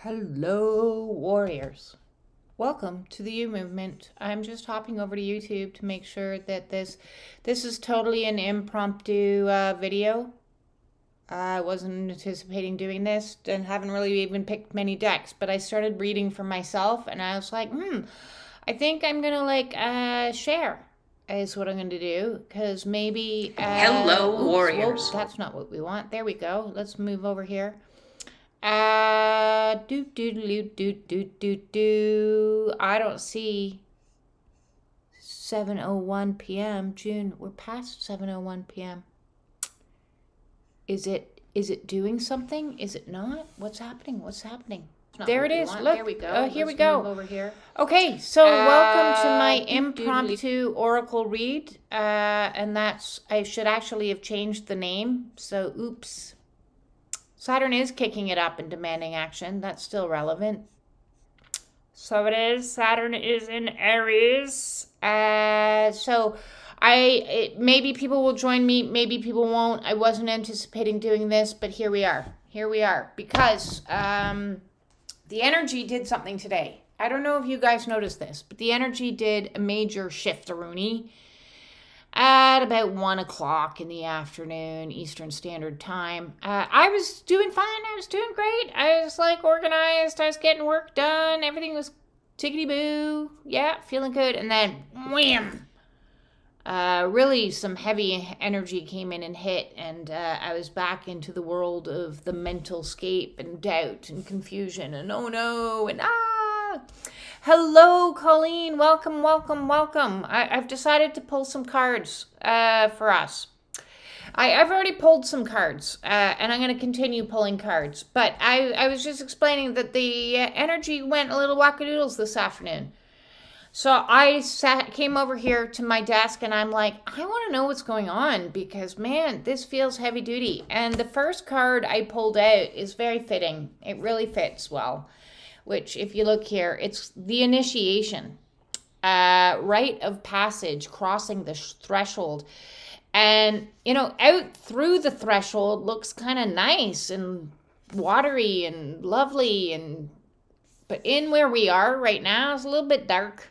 Hello, warriors. Welcome to the U Movement. I'm just hopping over to YouTube to make sure that this is totally an impromptu video. I wasn't anticipating doing this and haven't really even picked many decks, but I started reading for myself and I was like, I think I'm gonna share is what I'm gonna do because maybe Hello, warriors. Whoa, that's not what we want. There we go. Let's move over here. I don't see 7:01 p.m. June. We're past 7:01 p.m. Is it doing something? Is it not? What's happening? There it is. Look. There we go. Oh, here we Let's go. move over here. Okay, so welcome to my impromptu oracle read. And I should actually have changed the name. So, oops. Saturn is kicking it up and demanding action. That's still relevant. So it is. Saturn is in Aries. Maybe people will join me. Maybe people won't. I wasn't anticipating doing this, but here we are. Because the energy did something today. I don't know if you guys noticed this, but the energy did a major shift-a-rooney at about 1 o'clock in the afternoon, Eastern Standard Time. I was doing fine. I was doing great. I was organized. I was getting work done. Everything was tickety-boo. Yeah, feeling good. And then, wham! Really some heavy energy came in and hit, and I was back into the world of the mental scape and doubt and confusion and oh no and ah! Hello, Colleen. Welcome. I've decided to pull some cards for us. I've already pulled some cards, and I'm going to continue pulling cards. But I was just explaining that the energy went a little wackadoodles this afternoon. So I came over here to my desk, and I'm like, I want to know what's going on because, man, this feels heavy duty. And the first card I pulled out is very fitting. It really fits well. Which, if you look here, it's the initiation, rite of passage, crossing the threshold. And, out through the threshold looks kind of nice and watery and lovely. But in where we are right now is a little bit dark.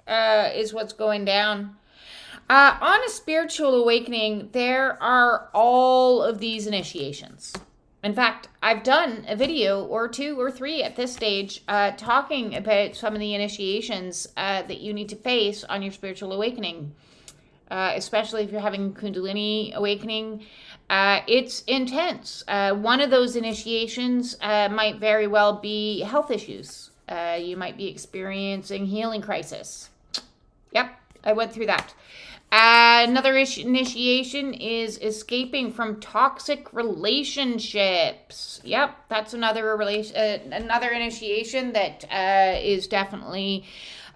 Is what's going down. On a spiritual awakening, there are all of these initiations. In fact, I've done a video or 2 or 3 at this stage talking about some of the initiations that you need to face on your spiritual awakening, especially if you're having Kundalini awakening. It's intense. One of those initiations might very well be health issues. You might be experiencing healing crisis. Yep, I went through that. Another initiation is escaping from toxic relationships. Yep, that's another initiation that is definitely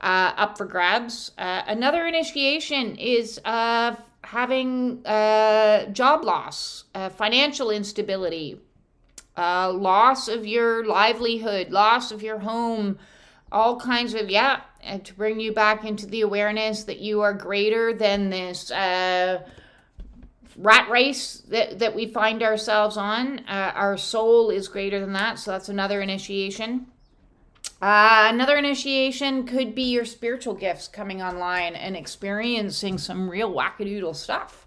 up for grabs. Another initiation is having job loss, financial instability, loss of your livelihood, loss of your home, all kinds of, and to bring you back into the awareness that you are greater than this rat race that we find ourselves on. Our soul is greater than that, so that's another initiation. Another initiation could be your spiritual gifts coming online and experiencing some real wackadoodle stuff.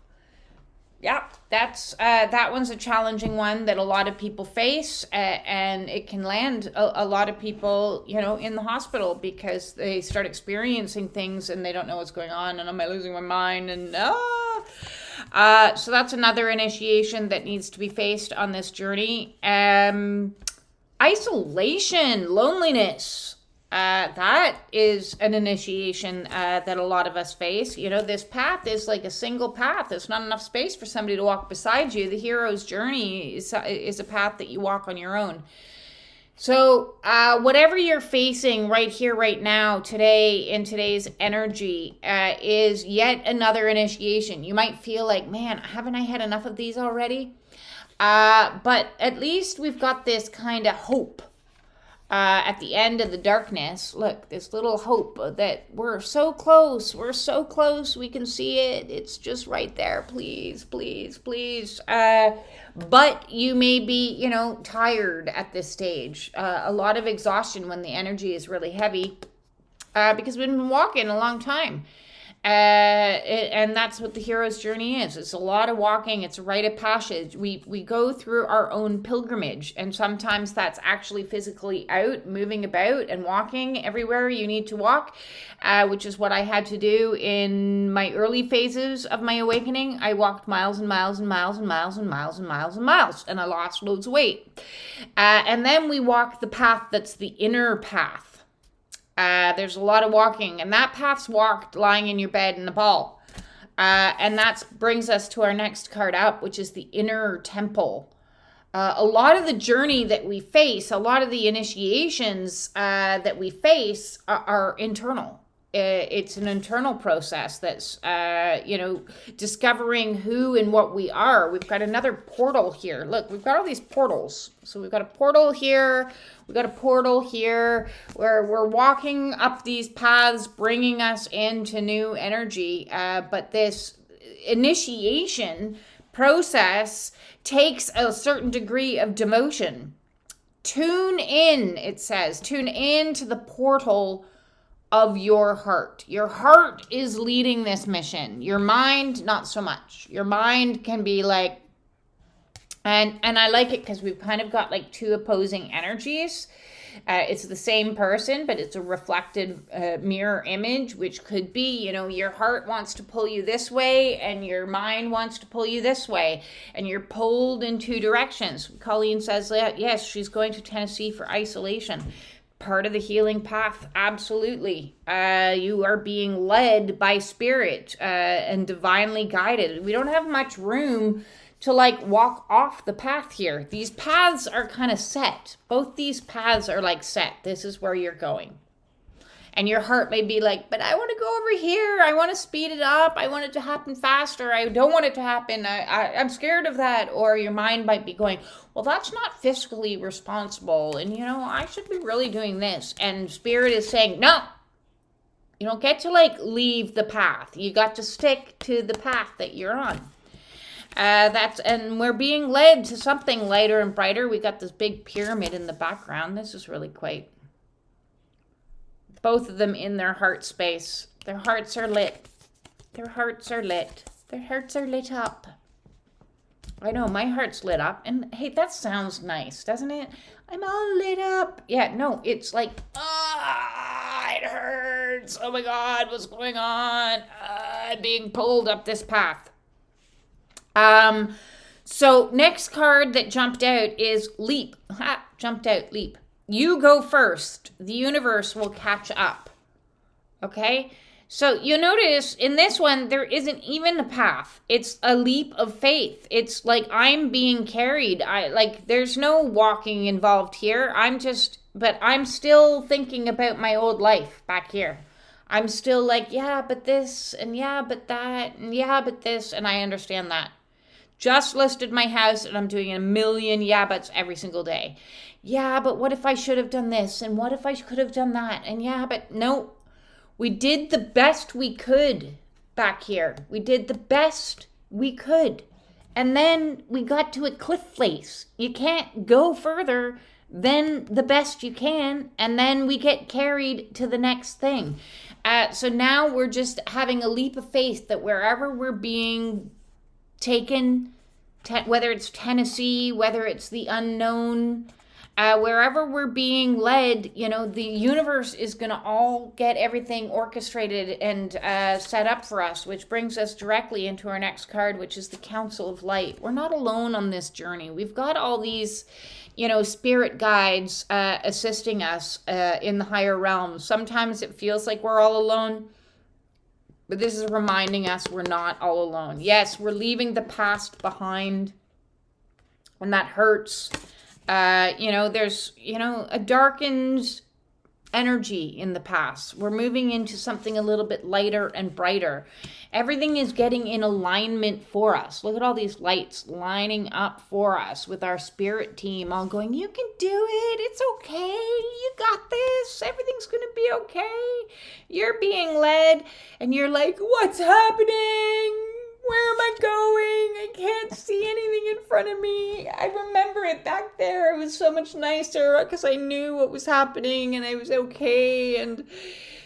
Yeah, that one's a challenging one that a lot of people face, and it can land a lot of people, in the hospital because they start experiencing things and they don't know what's going on, and am I losing my mind? And so that's another initiation that needs to be faced on this journey. Isolation, loneliness. That is an initiation that a lot of us face. This path is like a single path. There's not enough space for somebody to walk beside you. The hero's journey is a path that you walk on your own. So whatever you're facing right here, right now, today, in today's energy, is yet another initiation. You might feel like, man, haven't I had enough of these already? But at least we've got this kind of hope at the end of the darkness, look, this little hope that we're so close, we can see it, it's just right there, please, please, please. But you may be, tired at this stage, a lot of exhaustion when the energy is really heavy, because we've been walking a long time. And that's what the hero's journey is. It's a lot of walking. It's a rite of passage. We go through our own pilgrimage, and sometimes that's actually physically out, moving about and walking everywhere you need to walk, which is what I had to do in my early phases of my awakening. I walked miles and miles and miles and miles and miles and miles and miles, and I lost loads of weight. And then we walk the path that's the inner path. There's a lot of walking, and that path's walked lying in your bed in the ball. And that brings us to our next card up, which is the inner temple. A lot of the journey that we face, a lot of the initiations that we face are internal. It's an internal process that's, discovering who and what we are. We've got another portal here. Look, we've got all these portals. So we've got a portal here. We've got a portal here where we're walking up these paths, bringing us into new energy. But this initiation process takes a certain degree of devotion. Tune in, it says. Tune in to the portal of your heart. Your heart is leading this mission. Your mind, not so much. Your mind can be like, and I like it because we've kind of got like two opposing energies. It's the same person, but it's a reflected mirror image, which could be, your heart wants to pull you this way and your mind wants to pull you this way, and you're pulled in two directions. Colleen says that, yes, she's going to Tennessee for isolation. Part of the healing path, absolutely. You are being led by spirit and divinely guided. We don't have much room to walk off the path here. These paths are kind of set. Both these paths are set. This is where you're going. And your heart may be like, but I want to go over here. I want to speed it up. I want it to happen faster. I don't want it to happen. I'm scared of that. Or your mind might be going, well, that's not fiscally responsible. And, I should be really doing this. And spirit is saying, no, you don't get to leave the path. You got to stick to the path that you're on. And we're being led to something lighter and brighter. We got this big pyramid in the background. This is really quite. Both of them in their heart space. Their hearts are lit. Their hearts are lit. Their hearts are lit up. I know, my heart's lit up. And hey, that sounds nice, doesn't it? I'm all lit up. Yeah, no, it's like, it hurts. Oh my God, what's going on? I'm being pulled up this path. So next card that jumped out is leap. Jumped out, leap. You go first. The universe will catch up. Okay? So you notice in this one, there isn't even a path. It's a leap of faith. It's like I'm being carried. There's no walking involved here. But I'm still thinking about my old life back here. I'm still yeah, but this, and yeah, but that, and yeah, but this, and I understand that. Just listed my house and I'm doing a million yeah buts every single day. Yeah, but what if I should have done this? And what if I could have done that? And yeah, but no. We did the best we could back here. We did the best we could. And then we got to a cliff face. You can't go further than the best you can. And then we get carried to the next thing. So now we're just having a leap of faith that wherever we're being taken, whether it's Tennessee, whether it's the unknown, wherever we're being led, the universe is going to all get everything orchestrated and set up for us, which brings us directly into our next card, which is the Council of Light. We're not alone on this journey. We've got all these, spirit guides assisting us in the higher realms. Sometimes it feels like we're all alone, but this is reminding us we're not all alone. Yes, we're leaving the past behind, and that hurts. There's, a darkened energy in the past. We're moving into something a little bit lighter and brighter. Everything is getting in alignment for us. Look at all these lights lining up for us with our spirit team all going, you can do it. It's okay. You got this. Everything's going to be okay. You're being led and you're like, what's happening? Where am I going? I can't see anything in front of me. I remember it back there. It was so much nicer because I knew what was happening and I was okay. And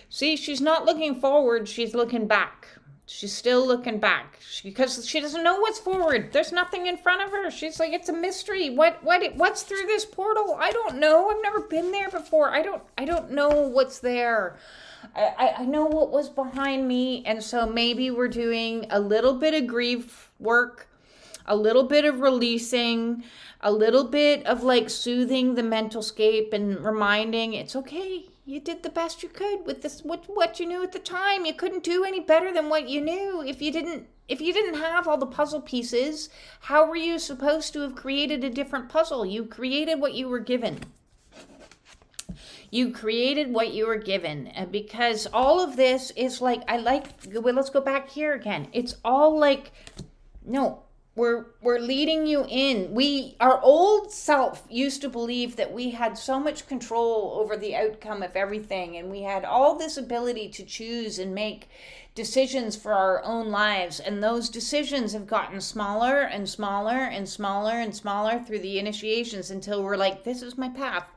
see, she's not looking forward. She's looking back. She's still looking back because she doesn't know what's forward. There's nothing in front of her. She's like, it's a mystery. What's through this portal? I don't know. I've never been there before. I don't know what's there. I know what was behind me, and so maybe we're doing a little bit of grief work, a little bit of releasing, a little bit of like soothing the mental scape and reminding it's okay. You did the best you could with this what you knew at the time. You couldn't do any better than what you knew. If you didn't have all the puzzle pieces, how were you supposed to have created a different puzzle? You created what you were given. You created what you were given. And because all of this is like, let's go back here again. It's all like, no, we're leading you in. Our old self used to believe that we had so much control over the outcome of everything. And we had all this ability to choose and make decisions for our own lives. And those decisions have gotten smaller and smaller and smaller and smaller through the initiations until we're like, this is my path.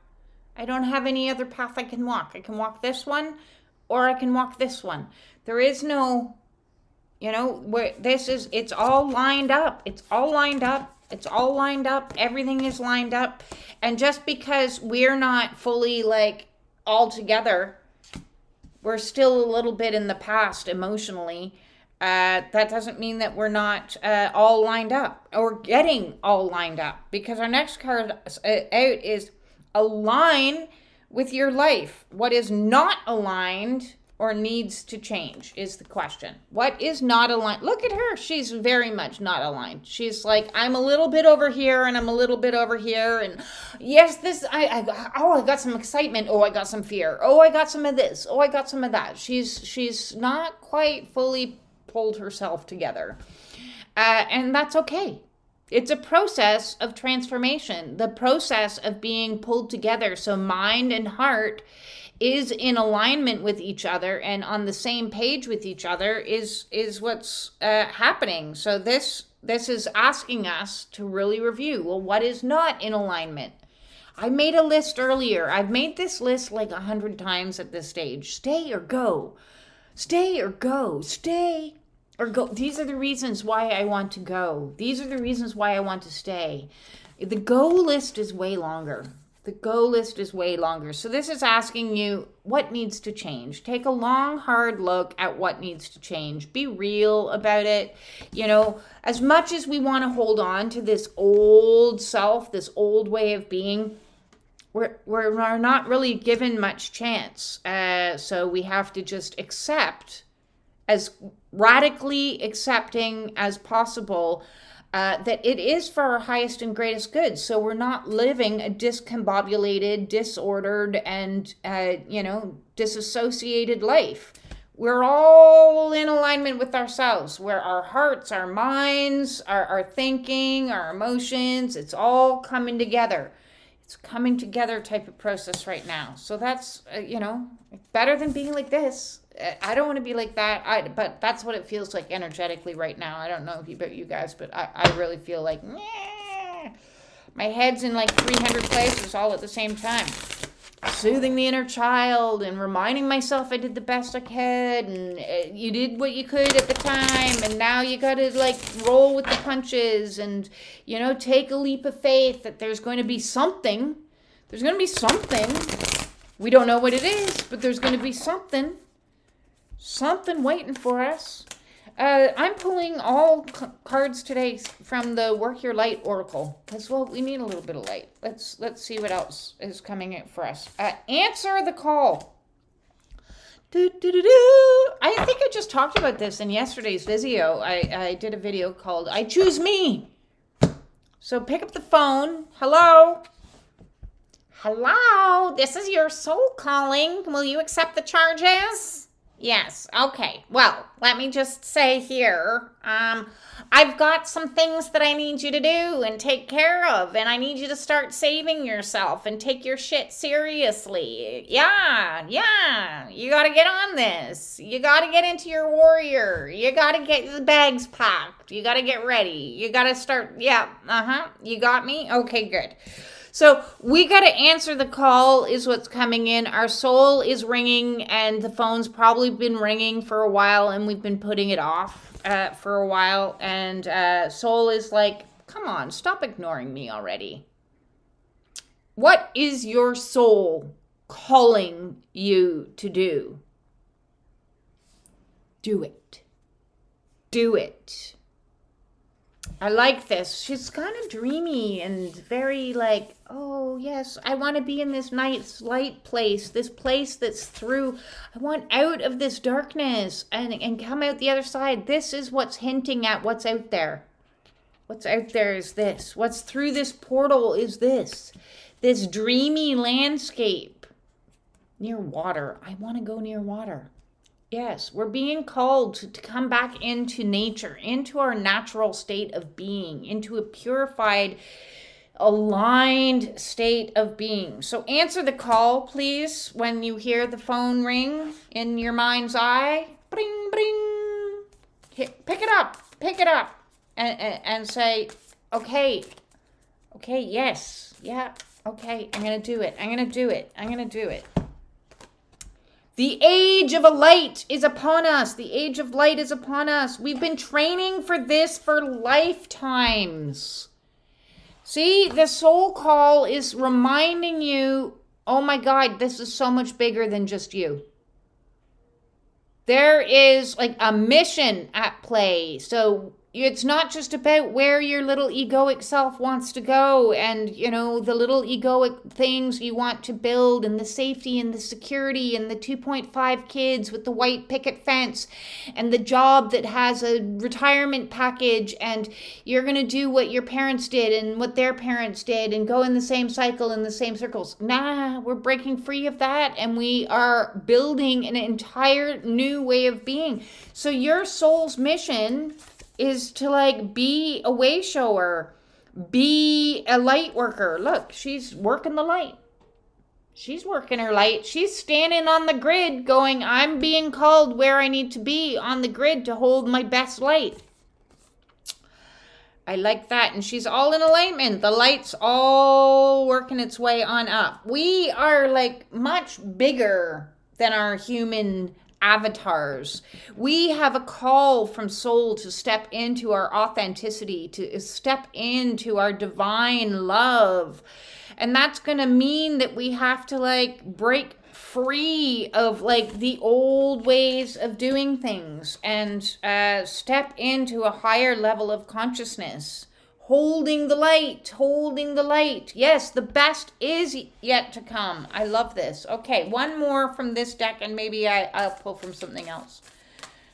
I don't have any other path I can walk. I can walk this one or I can walk this one. There is no, it's all lined up. It's all lined up. It's all lined up. Everything is lined up. And just because we're not fully like all together, we're still a little bit in the past emotionally. That doesn't mean that we're not all lined up or getting all lined up, because our next card out is align with your life. What is not aligned or needs to change is the question. What is not aligned? Look at her. She's very much not aligned. She's like, I'm a little bit over here and I'm a little bit over here. And yes, I got some excitement. Oh, I got some fear. Oh, I got some of this. Oh, I got some of that. She's not quite fully pulled herself together. And that's okay. It's a process of transformation, the process of being pulled together. So mind and heart is in alignment with each other and on the same page with each other is what's happening. So this is asking us to really review, well, what is not in alignment? I made a list earlier. I've made this list like 100 times at this stage. Stay or go. Stay or go. Stay or go. These are the reasons why I want to go. These are the reasons why I want to stay. The go list is way longer. The go list is way longer. So this is asking you what needs to change. Take a long, hard look at what needs to change. Be real about it. You know, as much as we want to hold on to this old self, this old way of being, we're not really given much chance. So we have to just accept, as radically accepting as possible, that it is for our highest and greatest good. So we're not living a discombobulated, disordered, and, disassociated life. We're all in alignment with ourselves, where our hearts, our minds, our thinking, our emotions, it's all coming together. It's coming together type of process right now. So that's, better than being like this. I don't want to be like that, but that's what it feels like energetically right now. I don't know about you guys, but I really feel like, my head's in like 300 places all at the same time. Soothing the inner child and reminding myself I did the best I could, and you did what you could at the time, and now you got to like roll with the punches and, take a leap of faith that there's going to be something. There's going to be something. We don't know what it is, but there's going to be something. Something waiting for us. I'm pulling all cards today from the Work Your Light Oracle, because, well, we need a little bit of light. Let's see what else is coming in for us. Answer the call. I think I just talked about this in yesterday's video. I did a video called I Choose Me. So pick up the phone. Hello? Hello, this is your soul calling. Will you accept the charges? Yes, okay. Well, let me just say here, I've got some things that I need you to do and take care of, and I need you to start saving yourself and take your shit seriously. Yeah, you gotta get on this. You gotta get into your warrior. You gotta get the bags packed. You gotta get ready. You gotta start, you got me? Okay, good. So we got to answer the call is what's coming in. Our soul is ringing and the phone's probably been ringing for a while and we've been putting it off for a while. And soul is like, come on, stop ignoring me already. What is your soul calling you to do? Do it. Do it. I like this. She's kind of dreamy and very like, oh, yes, I want to be in this nice light place, this place that's through. I want out of this darkness and come out the other side. This is what's hinting at what's out there. What's out there is this. What's through this portal is this. This dreamy landscape near water. I want to go near water. Yes, we're being called to come back into nature, into our natural state of being, into a purified, aligned state of being. So answer the call, please, when you hear the phone ring in your mind's eye. Bring, bring. Pick it up, and say, okay, yes, yeah, okay, I'm going to do it. The age of a light is upon us. The age of light is upon us. We've been training for this for lifetimes. See, the soul call is reminding you, oh my God, this is so much bigger than just you. There is like a mission at play. So it's not just about where your little egoic self wants to go and, you know, the little egoic things you want to build and the safety and the security and the 2.5 kids with the white picket fence and the job that has a retirement package and you're going to do what your parents did and what their parents did and go in the same cycle in the same circles. Nah, we're breaking free of that and we are building an entire new way of being. So your soul's mission is to like be a way shower, be a light worker. Look, she's working the light. She's working her light. She's standing on the grid going, I'm being called where I need to be on the grid to hold my best light. I like that. And she's all in alignment. The light's all working its way on up. We are like much bigger than our human avatars. We have a call from soul to step into our authenticity, to step into our divine love. And that's going to mean that we have to like break free of like the old ways of doing things and step into a higher level of consciousness. Holding the light. Yes, the best is yet to come. I love this. Okay, one more from this deck and maybe I'll pull from something else.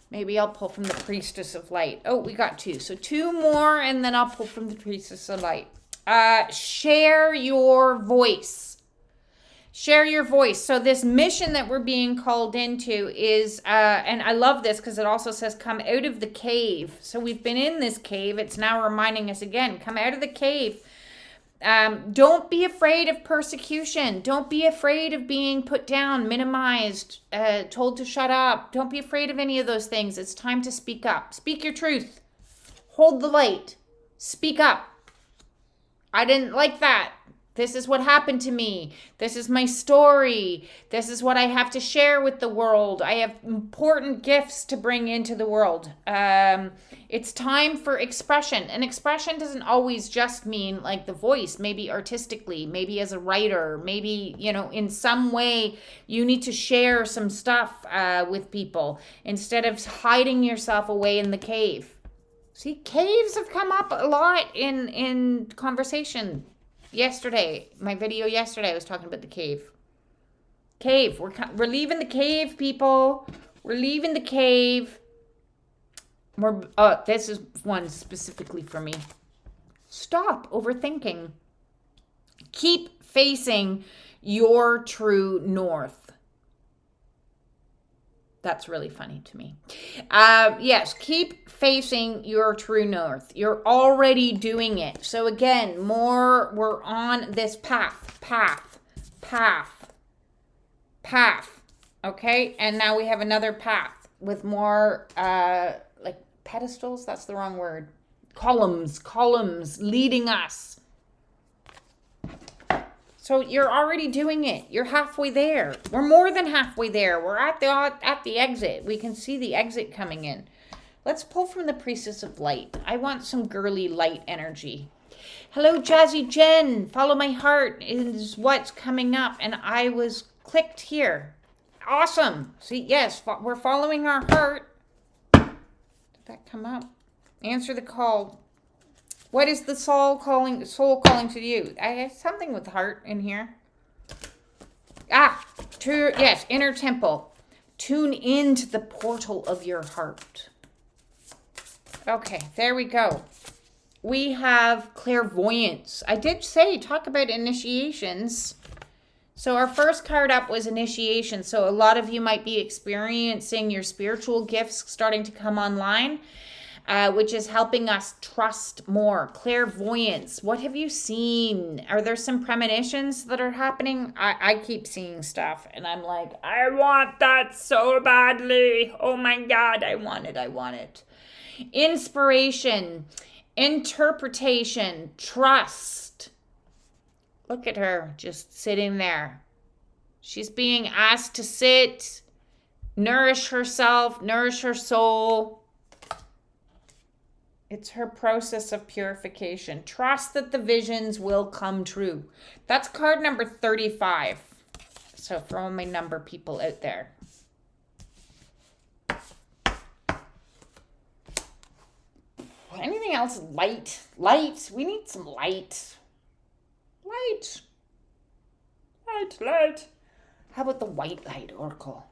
Maybe I'll pull from the Priestess of Light. Oh, we got two. So two more and then I'll pull from the Priestess of Light. Share your voice. Share your voice. So this mission that we're being called into is, and I love this because it also says come out of the cave. So we've been in this cave. It's now reminding us again, come out of the cave. Don't be afraid of persecution. Don't be afraid of being put down, minimized, told to shut up. Don't be afraid of any of those things. It's time to speak up. Speak your truth. Hold the light. Speak up. I didn't like that. This is what happened to me. This is my story. This is what I have to share with the world. I have important gifts to bring into the world. It's time for expression. And expression doesn't always just mean like the voice, maybe artistically, maybe as a writer, maybe, you know, in some way you need to share some stuff with people instead of hiding yourself away in the cave. See, caves have come up a lot in conversation. Yesterday, my video yesterday, I was talking about the cave. Cave. We're leaving the cave, people. We're leaving the cave. This is one specifically for me. Stop overthinking. Keep facing your true north. That's really funny to me. Yes, keep facing your true north. You're already doing it. So again, we're on this path. Okay, and now we have another path with more like pedestals. That's the wrong word. Columns leading us. So you're already doing it. You're halfway there. We're more than halfway there. We're at the exit. We can see the exit coming in. Let's pull from the Priestess of Light. I want some girly light energy. Hello, Jazzy Jen. Follow my heart is what's coming up, and I was clicked here. Awesome. See, yes, we're following our heart. Did that come up? Answer the call. What is the soul calling to you? I have something with heart in here. Yes, inner temple. Tune into the portal of your heart. Okay, there we go. We have clairvoyance. I did say talk about initiations. So our first card up was initiation. So a lot of you might be experiencing your spiritual gifts starting to come online, which is helping us trust more. Clairvoyance. What have you seen? Are there some premonitions that are happening? I keep seeing stuff and I'm like, I want that so badly. Oh my God, I want it. Inspiration, interpretation, trust. Look at her just sitting there. She's being asked to sit, nourish herself, nourish her soul. It's her process of purification. Trust that the visions will come true. That's card number 35. So for all my number people out there. Anything else? Light. We need some light. Light. How about the white light oracle?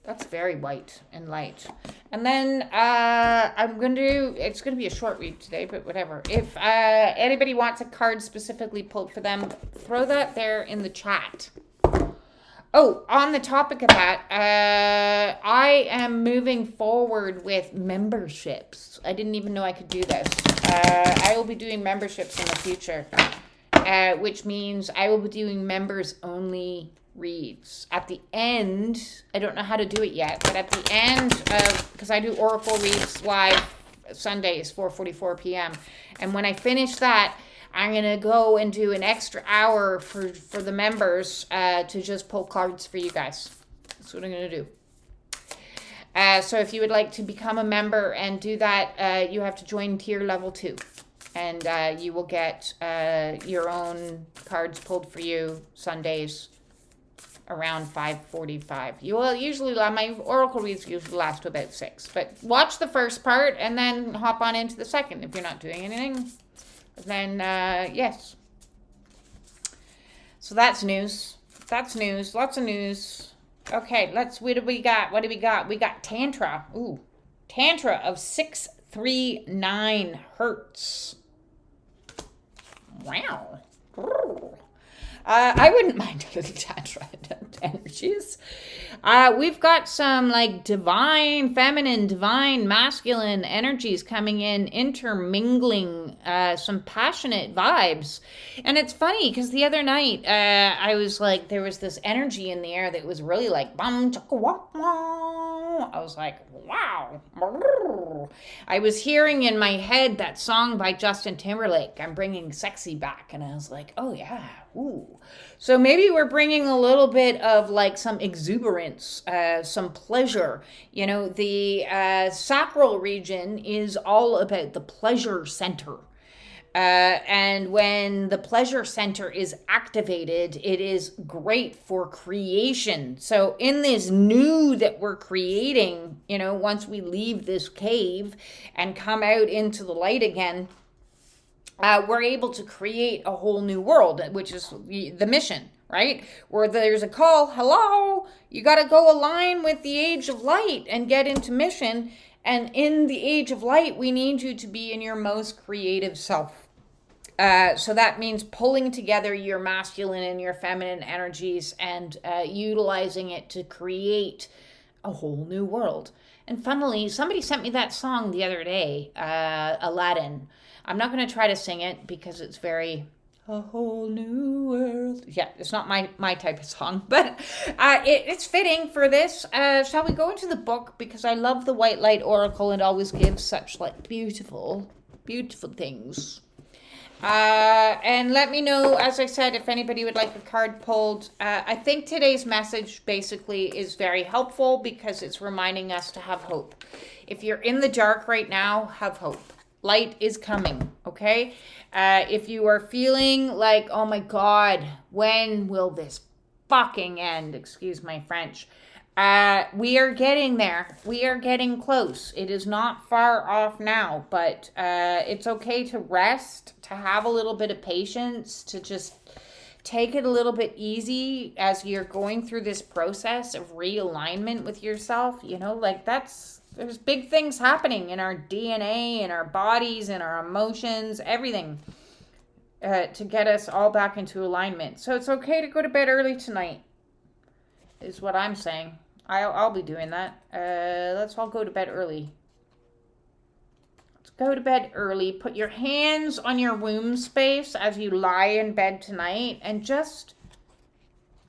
That's very white and light. And then it's going to be a short read today, but whatever. If anybody wants a card specifically pulled for them, throw that there in the chat. Oh, on the topic of that, I am moving forward with memberships. I didn't even know I could do this. I will be doing memberships in the future, which means I will be doing members only reads. At the end, I don't know how to do it yet, but at the end of, because I do Oracle reads live Sundays, 4:44 p.m. And when I finish that, I'm going to go and do an extra hour for the members to just pull cards for you guys. That's what I'm going to do. So if you would like to become a member and do that, you have to join tier level 2. And you will get your own cards pulled for you Sundays around 5:45. You will usually, my Oracle reads usually last to about 6. But watch the first part and then hop on into the second if you're not doing anything. Then, yes. So that's news. Lots of news. Okay, what do we got? We got Tantra. Ooh. Tantra of 639 hertz. Wow. I wouldn't mind a little Tantra energies. We've got some like divine feminine, divine masculine energies coming in, intermingling, some passionate vibes. And it's funny because the other night I was like, there was this energy in the air that was really like, bum, chaka, wah, wah. I was like, wow. I was hearing in my head that song by Justin Timberlake, I'm Bringing Sexy Back. And I was like, oh yeah, ooh. So maybe we're bringing a little bit of like some exuberance, some pleasure. You know, the sacral region is all about the pleasure center. And when the pleasure center is activated, it is great for creation. So in this new that we're creating, you know, once we leave this cave and come out into the light again, we're able to create a whole new world, which is the mission, right? Where there's a call, hello, you got to go align with the age of light and get into mission. And in the age of light, we need you to be in your most creative self. So that means pulling together your masculine and your feminine energies and utilizing it to create a whole new world. And funnily, somebody sent me that song the other day, Aladdin. I'm not going to try to sing it because it's very a whole new world. Yeah, it's not my type of song, but it's fitting for this. Shall we go into the book? Because I love the White Light Oracle. It always gives such like beautiful, beautiful things. And let me know, as I said, if anybody would like a card pulled. I think today's message basically is very helpful because it's reminding us to have hope. If you're in the dark right now, have hope. Light is coming, okay? If you are feeling like, oh my God, when will this fucking end? Excuse my French. We are getting there. We are getting close. It is not far off now, but it's okay to rest, to have a little bit of patience, to just take it a little bit easy as you're going through this process of realignment with yourself. You know, like there's big things happening in our DNA, in our bodies, in our emotions, everything to get us all back into alignment. So it's okay to go to bed early tonight, is what I'm saying. I'll be doing that. Let's all go to bed early. Let's go to bed early. Put your hands on your womb space as you lie in bed tonight and just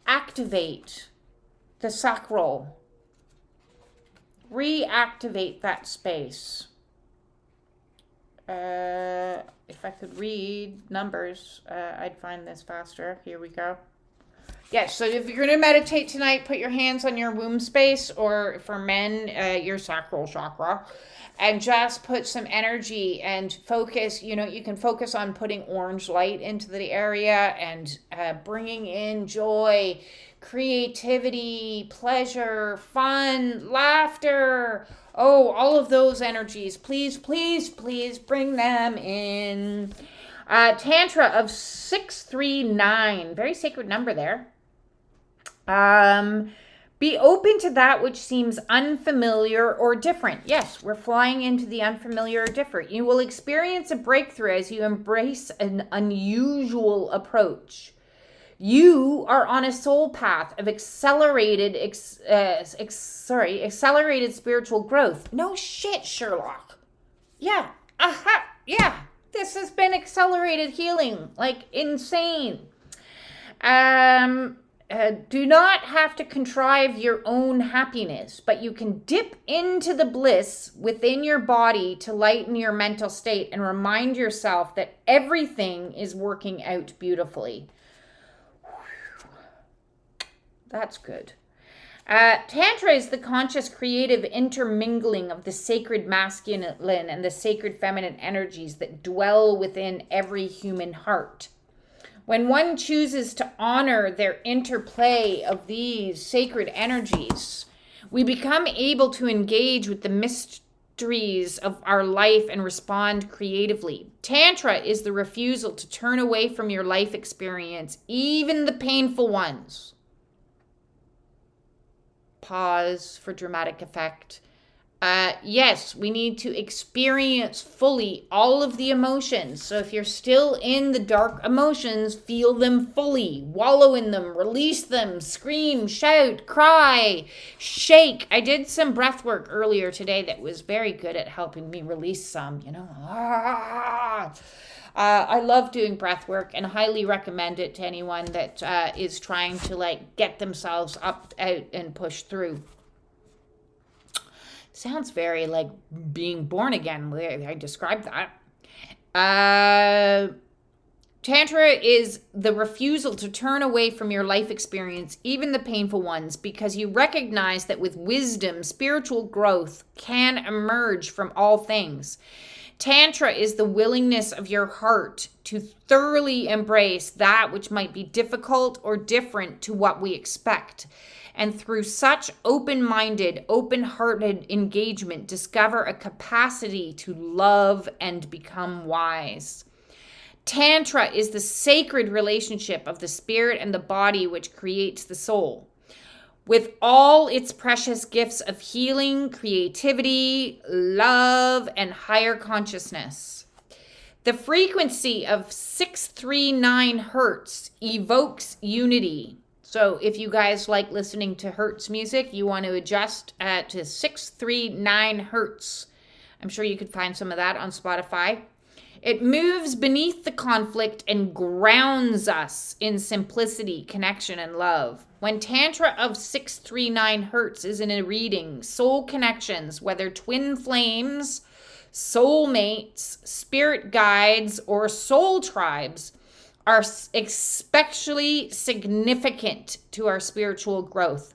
activate the sacral. Reactivate that space. If I could read numbers, I'd find this faster. Here we go. Yes, so if you're going to meditate tonight, put your hands on your womb space, or for men, your sacral chakra, and just put some energy and focus. You know, you can focus on putting orange light into the area and bringing in joy, creativity, pleasure, fun, laughter. Oh, all of those energies. Please, please, please bring them in. Tantra of 639. Very sacred number there. Be open to that which seems unfamiliar or different. Yes, we're flying into the unfamiliar or different. You will experience a breakthrough as you embrace an unusual approach. You are on a soul path of accelerated spiritual growth. No shit, Sherlock. Yeah. Aha. Yeah. This has been accelerated healing, like insane. Do not have to contrive your own happiness, but you can dip into the bliss within your body to lighten your mental state and remind yourself that everything is working out beautifully. That's good. Tantra is the conscious creative intermingling of the sacred masculine and the sacred feminine energies that dwell within every human heart. When one chooses to honor their interplay of these sacred energies, we become able to engage with the mysteries of our life and respond creatively. Tantra is the refusal to turn away from your life experience, even the painful ones. Pause for dramatic effect. Yes, we need to experience fully all of the emotions. So if you're still in the dark emotions, feel them fully, wallow in them, release them, scream, shout, cry, shake. I did some breath work earlier today that was very good at helping me release some, you know. I love doing breath work and highly recommend it to anyone that is trying to like get themselves up, out, and push through. Sounds very like being born again. I described that. Tantra is the refusal to turn away from your life experience, even the painful ones, because you recognize that with wisdom, spiritual growth can emerge from all things. Tantra is the willingness of your heart to thoroughly embrace that which might be difficult or different to what we expect. And through such open-minded, open-hearted engagement, discover a capacity to love and become wise. Tantra is the sacred relationship of the spirit and the body which creates the soul. With all its precious gifts of healing, creativity, love, and higher consciousness. The frequency of 639 hertz evokes unity. So if you guys like listening to hertz music, you want to adjust to 639 hertz. I'm sure you could find some of that on Spotify. It moves beneath the conflict and grounds us in simplicity, connection, and love. When Tantra of 639 hertz is in a reading, soul connections, whether twin flames, soulmates, spirit guides, or soul tribes, are especially significant to our spiritual growth.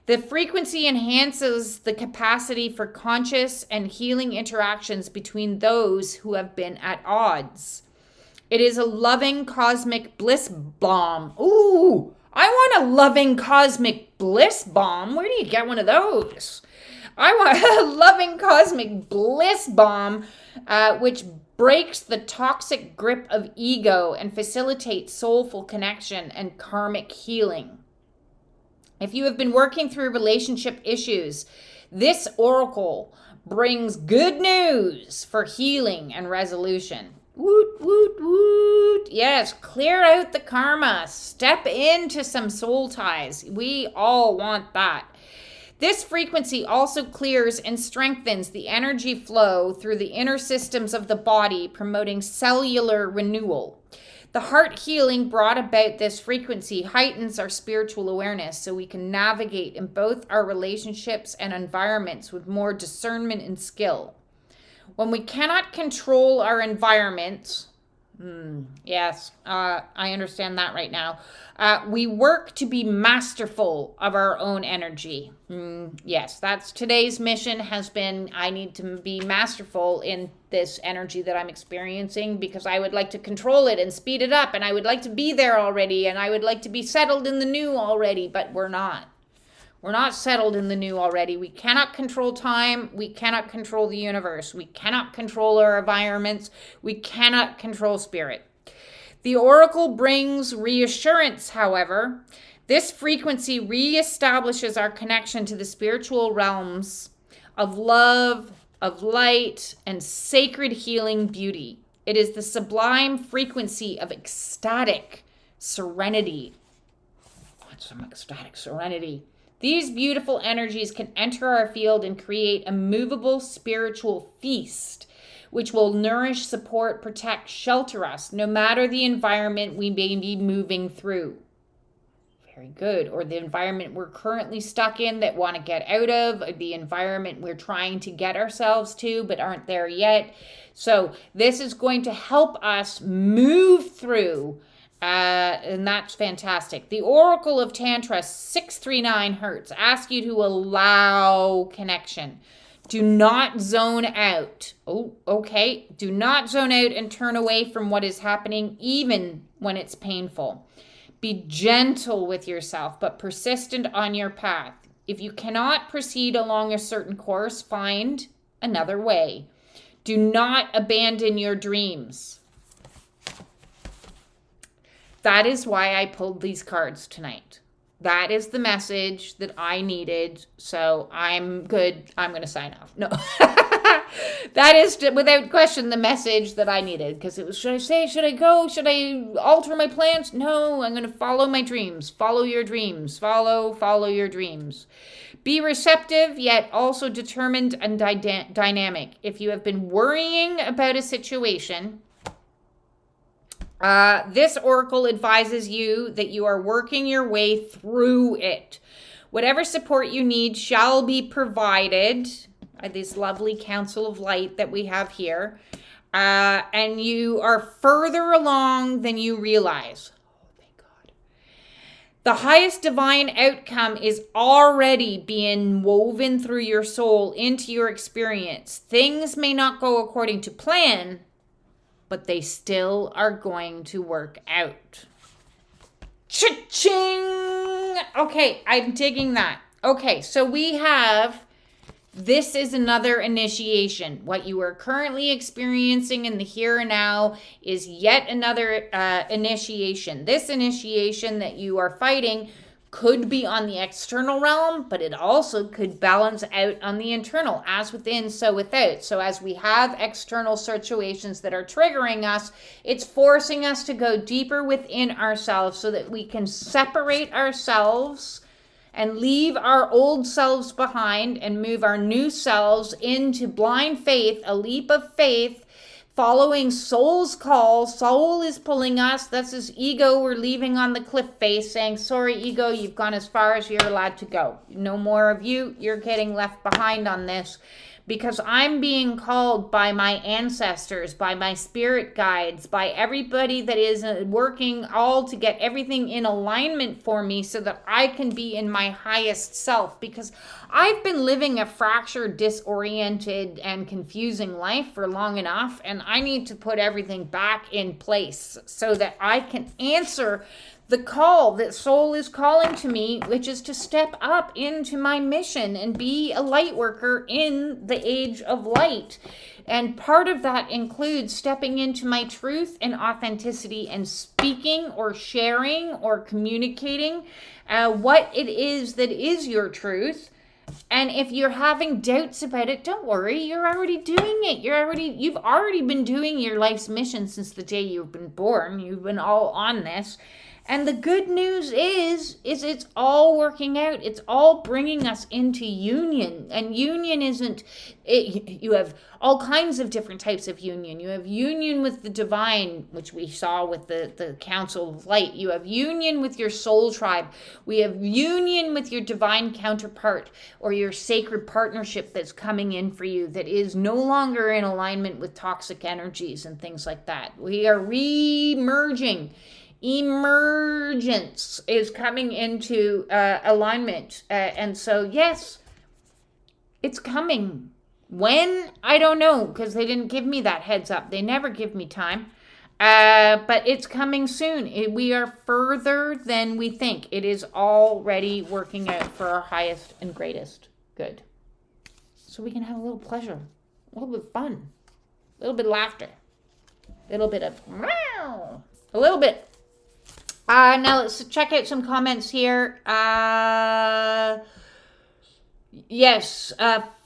The frequency enhances the capacity for conscious and healing interactions between those who have been at odds. It is a loving cosmic bliss bomb. Ooh, I want a loving cosmic bliss bomb. Where do you get one of those? I want a loving cosmic bliss bomb, which breaks the toxic grip of ego and facilitates soulful connection and karmic healing. If you have been working through relationship issues, this oracle brings good news for healing and resolution. Woot, woot, woot. Yes, clear out the karma. Step into some soul ties. We all want that. This frequency also clears and strengthens the energy flow through the inner systems of the body, promoting cellular renewal. The heart healing brought about this frequency heightens our spiritual awareness so we can navigate in both our relationships and environments with more discernment and skill. When we cannot control our environments, yes, I understand that right now. We work to be masterful of our own energy. Yes, that's today's mission has been, I need to be masterful in this energy that I'm experiencing because I would like to control it and speed it up and I would like to be there already and I would like to be settled in the new already, but we're not. We're not settled in the new already. We cannot control time. We cannot control the universe. We cannot control our environments. We cannot control spirit. The oracle brings reassurance, however. This frequency reestablishes our connection to the spiritual realms of love, of light, and sacred healing beauty. It is the sublime frequency of ecstatic serenity. What's some ecstatic serenity? These beautiful energies can enter our field and create a movable spiritual feast, which will nourish, support, protect, shelter us, no matter the environment we may be moving through. Very good. Or the environment we're currently stuck in that want to get out of, or the environment we're trying to get ourselves to but aren't there yet. So this is going to help us move through, and that's fantastic. The Oracle of Tantra, 639 hertz, asks you to allow connection. Do not zone out. Oh, okay. Do not zone out and turn away from what is happening, even when it's painful. Be gentle with yourself, but persistent on your path. If you cannot proceed along a certain course, find another way. Do not abandon your dreams. That is why I pulled these cards tonight. That is the message that I needed. So I'm good. I'm going to sign off. No. That is, without question, the message that I needed. Because it was, should I say, should I go? Should I alter my plans? No, I'm going to follow my dreams. Follow your dreams. Follow your dreams. Be receptive, yet also determined and dynamic. If you have been worrying about a situation, this oracle advises you that you are working your way through it. Whatever support you need shall be provided by this lovely council of light that we have here. And you are further along than you realize. Oh, thank God. The highest divine outcome is already being woven through your soul into your experience. Things may not go according to plan, but they still are going to work out. Cha-ching! Okay, I'm digging that. Okay, so we have, this is another initiation. What you are currently experiencing in the here and now is yet another initiation. This initiation that you are fighting could be on the external realm, but it also could balance out on the internal. As within, so without. So as we have external situations that are triggering us, it's forcing us to go deeper within ourselves so that we can separate ourselves and leave our old selves behind and move our new selves into blind faith, a leap of faith, following soul's call. Soul is pulling us. That's his ego. We're leaving on the cliff face, saying, sorry, ego, you've gone as far as you're allowed to go. No more of you. You're getting left behind on this. Because I'm being called by my ancestors, by my spirit guides, by everybody that is working all to get everything in alignment for me so that I can be in my highest self. Because I've been living a fractured, disoriented, and confusing life for long enough, and I need to put everything back in place so that I can answer the call that soul is calling to me, which is to step up into my mission and be a light worker in the age of light. And part of that includes stepping into my truth and authenticity and speaking or sharing or communicating what it is that is your truth. And if you're having doubts about it, don't worry, you're already doing it. You've already been doing your life's mission since the day you've been born. You've been all on this. And the good news is it's all working out. It's all bringing us into union. And union you have all kinds of different types of union. You have union with the divine, which we saw with the Council of Light. You have union with your soul tribe. We have union with your divine counterpart or your sacred partnership that's coming in for you that is no longer in alignment with toxic energies and things like that. We are re-merging. Emergence is coming into alignment. And so, yes, it's coming. When? I don't know, because they didn't give me that heads up. They never give me time. But it's coming soon. We are further than we think. It is already working out for our highest and greatest good. So we can have a little pleasure, a little bit of fun, a little bit of laughter, a little bit of meow, a little bit. Now let's check out some comments here. Yes,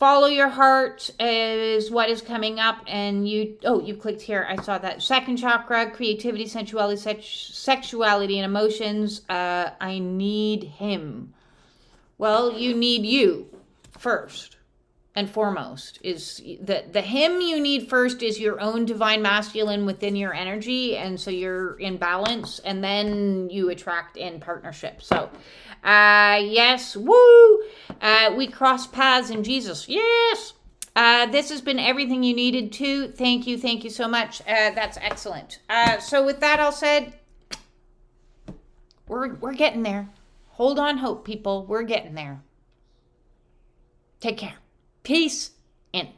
follow your heart is what is coming up, and you clicked here. I saw that. Second chakra, creativity, sensuality, sexuality, and emotions. I need him. Well, you need you first and foremost. Is the him you need first is your own divine masculine within your energy, and so you're in balance, and then you attract in partnership. So yes, woo, we cross paths in Jesus. Yes. This has been everything you needed to. Thank you so much. That's excellent. So with that all said, we're getting there. Hold on hope, people. We're getting there. Take care. Peace in.